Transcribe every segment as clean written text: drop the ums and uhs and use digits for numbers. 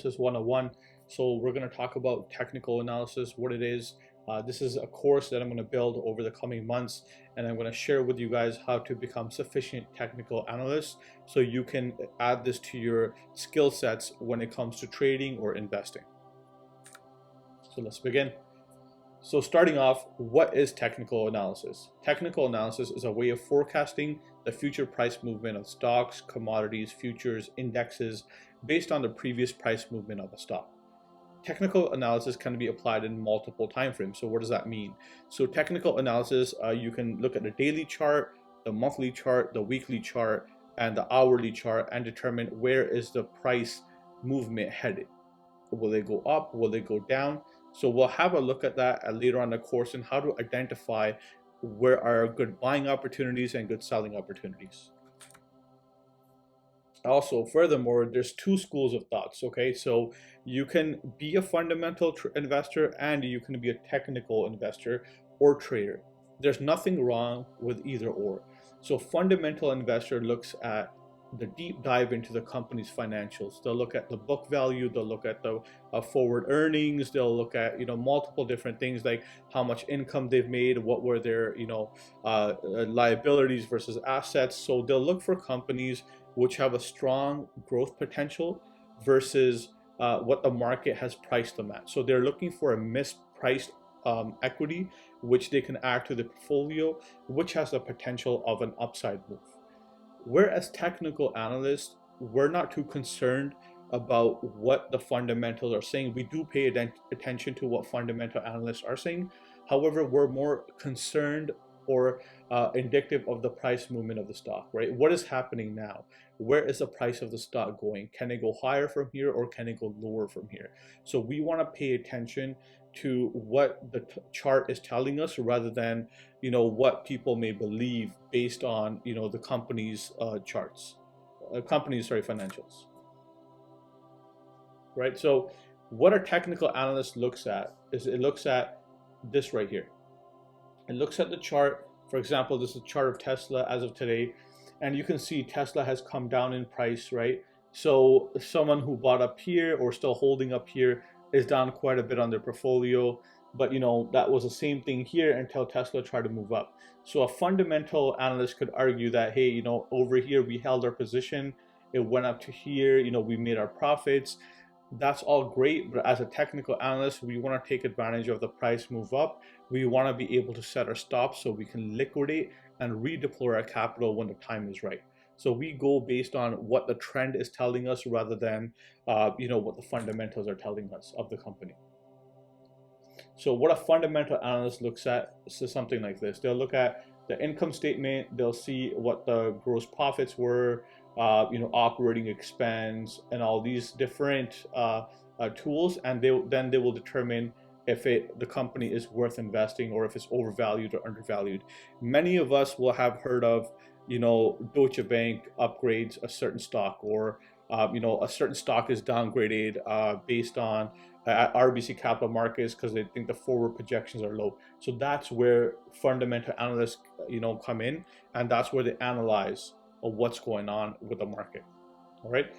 Analysis 101. So we're going to talk about technical analysis, what it is. This is a course that I'm going to build over the coming months, and I'm going to share with you guys how to become sufficient technical analysts so you can add this to your skill sets when it comes to trading or investing. So let's begin. So starting off, what is technical analysis? Technical analysis is a way of forecasting the future price movement of stocks, commodities, futures, indexes based on the previous price movement of a stock. Technical analysis can be applied in multiple time frames. So what does that mean? So technical analysis, you can look at the daily chart, the monthly chart, the weekly chart, and the hourly chart and determine where is the price movement headed. Will they go up? Will they go down? So we'll have a look at that later on in the course and how to identify where are good buying opportunities and good selling opportunities. Also, furthermore, there's two schools of thoughts, okay? So you can be a fundamental investor and you can be a technical investor or trader. There's nothing wrong with either or. So fundamental investor looks at the deep dive into the company's financials. They'll look at the book value, they'll look at the forward earnings, they'll look at multiple different things like how much income they've made, what were their liabilities versus assets. So they'll look for companies which have a strong growth potential versus what the market has priced them at. So they're looking for a mispriced equity which they can add to the portfolio, which has the potential of an upside move. Whereas technical analysts, we're not too concerned about what the fundamentals are saying. We do pay attention to what fundamental analysts are saying. However, we're more concerned or indicative of the price movement of the stock, right? What is happening now? Where is the price of the stock going? Can it go higher from here or can it go lower from here? So we want to pay attention to what the chart is telling us rather than what people may believe based on the company's financials, right? So what a technical analyst looks at is it looks at this right here. It looks at the chart. For example, this is a chart of Tesla as of today, and you can see Tesla has come down in price, right? So someone who bought up here or still holding up here is down quite a bit on their portfolio, but that was the same thing here until Tesla tried to move up. So a fundamental analyst could argue that, hey, over here we held our position, it went up to here, we made our profits. That's all great, but as a technical analyst, we want to take advantage of the price move up. We want to be able to set our stops so we can liquidate and redeploy our capital when the time is right. So we go based on what the trend is telling us rather than what the fundamentals are telling us of the company. So what a fundamental analyst looks at is something like this. They'll look at the income statement, they'll see what the gross profits were, operating expense, and all these different tools, and then they will determine if the company is worth investing or if it's overvalued or undervalued. Many of us will have heard of Deutsche Bank upgrades a certain stock, or a certain stock is downgraded based on RBC Capital Markets because they think the forward projections are low. So that's where fundamental analysts come in, and that's where they analyze what's going on with the market. All right.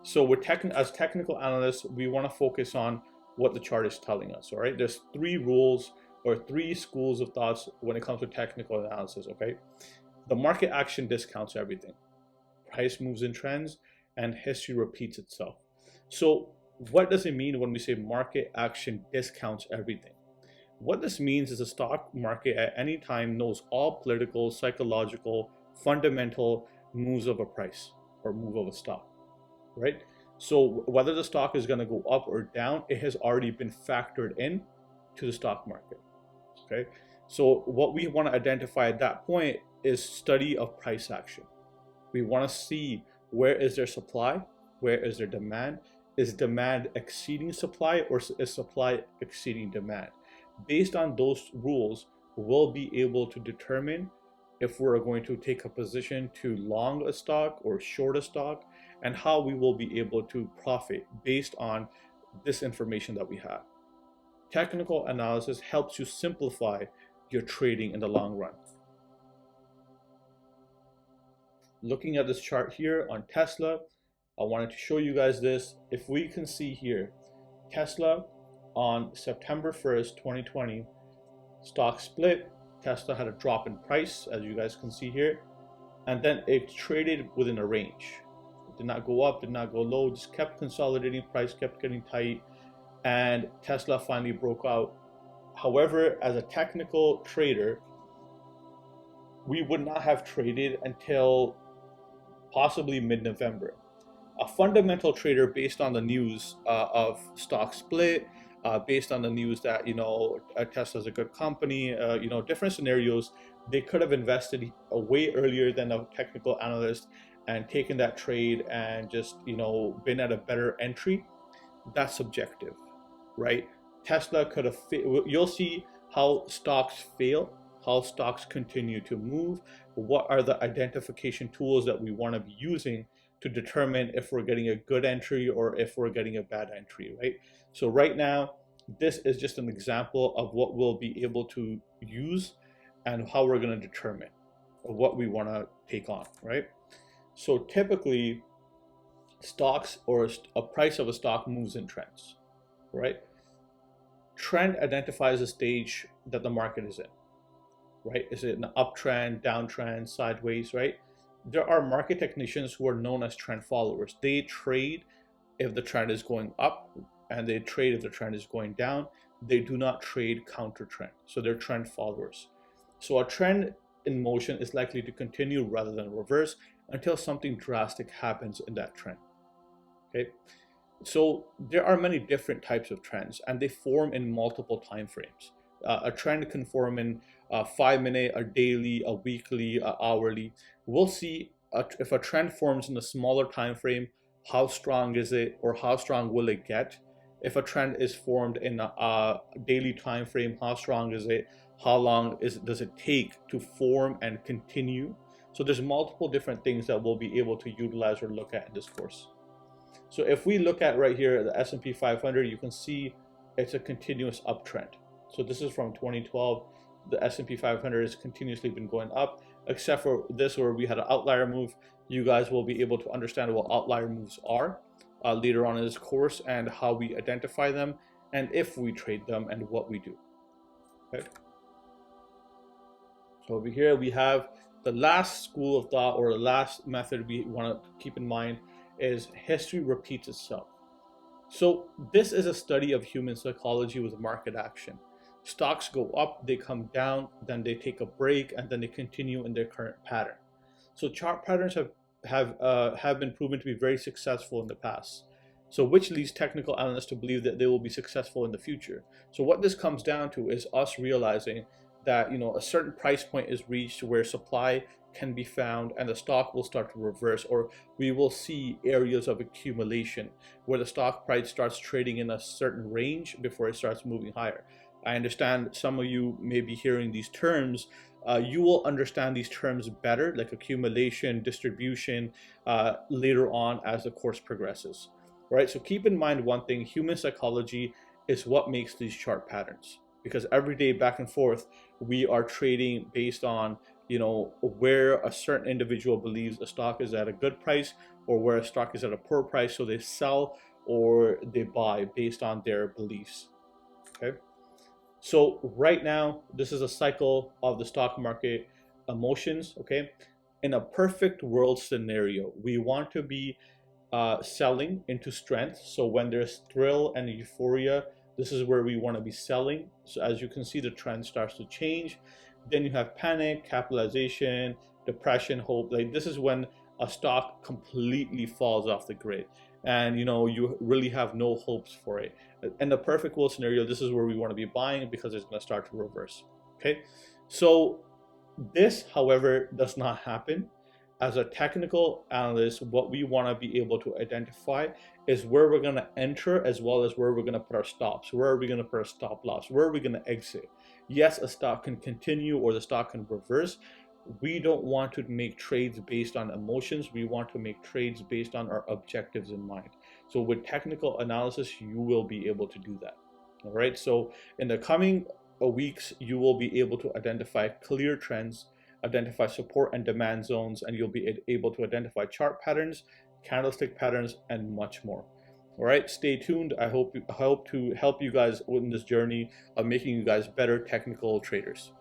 So as technical analysts, we want to focus on what the chart is telling us. All right. There's three rules or three schools of thoughts when it comes to technical analysis. Okay. The market action discounts everything. Price moves in trends and history repeats itself. So what does it mean when we say market action discounts everything? What this means is the stock market at any time knows all political, psychological, fundamental moves of a price or move of a stock, right? So whether the stock is going to go up or down, it has already been factored in to the stock market, okay? So what we want to identify at that point is study of price action. We want to see where is there supply, where is there demand, is demand exceeding supply or is supply exceeding demand? Based on those rules, we'll be able to determine if we're going to take a position to long a stock or short a stock, and how we will be able to profit based on this information that we have. Technical analysis helps you simplify your trading in the long run. Looking at this chart here on Tesla, I wanted to show you guys this. If we can see here, Tesla on September 1st, 2020, stock split. Tesla had a drop in price, as you guys can see here, and then it traded within a range. It did not go up, did not go low, just kept consolidating, price kept getting tight, and Tesla finally broke out. However, as a technical trader, we would not have traded until possibly mid-November. A fundamental trader, based on the news of stock split, based on the news that Tesla is a good company, different scenarios, they could have invested way earlier than a technical analyst and taken that trade and just been at a better entry. That's subjective, right? Tesla could have. You'll see how stocks fail, how stocks continue to move. What are the identification tools that we want to be using to determine if we're getting a good entry or if we're getting a bad entry, right? So right now, this is just an example of what we'll be able to use and how we're going to determine what we want to take on, right? So typically, stocks or a price of a stock moves in trends, right? Trend identifies the stage that the market is in, right? Is it an uptrend, downtrend, sideways, right? There are market technicians who are known as trend followers. They trade if the trend is going up, and they trade if the trend is going down. They do not trade counter trend. So they're trend followers. So a trend in motion is likely to continue rather than reverse until something drastic happens in that trend. Okay. So there are many different types of trends, and they form in multiple time frames. A trend can form in a 5-minute, a daily, a weekly, a hourly. We'll see if a trend forms in a smaller time frame, how strong is it, or how strong will it get? If a trend is formed in a daily time frame, how strong is it? How long does it take to form and continue? So there's multiple different things that we'll be able to utilize or look at in this course. So if we look at right here, the S&P 500, you can see it's a continuous uptrend. So this is from 2012. The S&P 500 has continuously been going up, except for this where we had an outlier move. You guys will be able to understand what outlier moves are later on in this course, and how we identify them, and if we trade them, and what we do. Okay. So over here we have the last school of thought, or the last method we want to keep in mind, is history repeats itself. So this is a study of human psychology with market action. Stocks go up, they come down, then they take a break, and then they continue in their current pattern. So chart patterns have been proven to be very successful in the past. So which leads technical analysts to believe that they will be successful in the future. So what this comes down to is us realizing that a certain price point is reached where supply can be found, and the stock will start to reverse, or we will see areas of accumulation where the stock price starts trading in a certain range before it starts moving higher. I understand some of you may be hearing these terms. You will understand these terms better, like accumulation, distribution, later on as the course progresses. Right? So keep in mind one thing: human psychology is what makes these chart patterns, because every day back and forth we are trading based on where a certain individual believes a stock is at a good price, or where a stock is at a poor price, so they sell or they buy based on their beliefs. Okay, so right now this is a cycle of the stock market emotions. Okay, in a perfect world scenario, we want to be selling into strength. So when there's thrill and euphoria, this is where we want to be selling. So as you can see, the trend starts to change. Then you have panic, capitalization, depression, hope. Like this is when a stock completely falls off the grid, and you really have no hopes for it. In the perfect world scenario, this is where we want to be buying, because it's going to start to reverse. Okay, so this, however, does not happen. As a technical analyst, what we want to be able to identify is where we're going to enter, as well as where we're going to put our stops. Where are we going to put our stop loss? Where are we going to exit? Yes, a stock can continue or the stock can reverse. We don't want to make trades based on emotions. We want to make trades based on our objectives in mind. So with technical analysis, you will be able to do that. All right. So in the coming weeks, you will be able to identify clear trends, identify support and demand zones, and you'll be able to identify chart patterns candlestick patterns, and much more. All right, stay tuned. I hope to help you guys in this journey of making you guys better technical traders.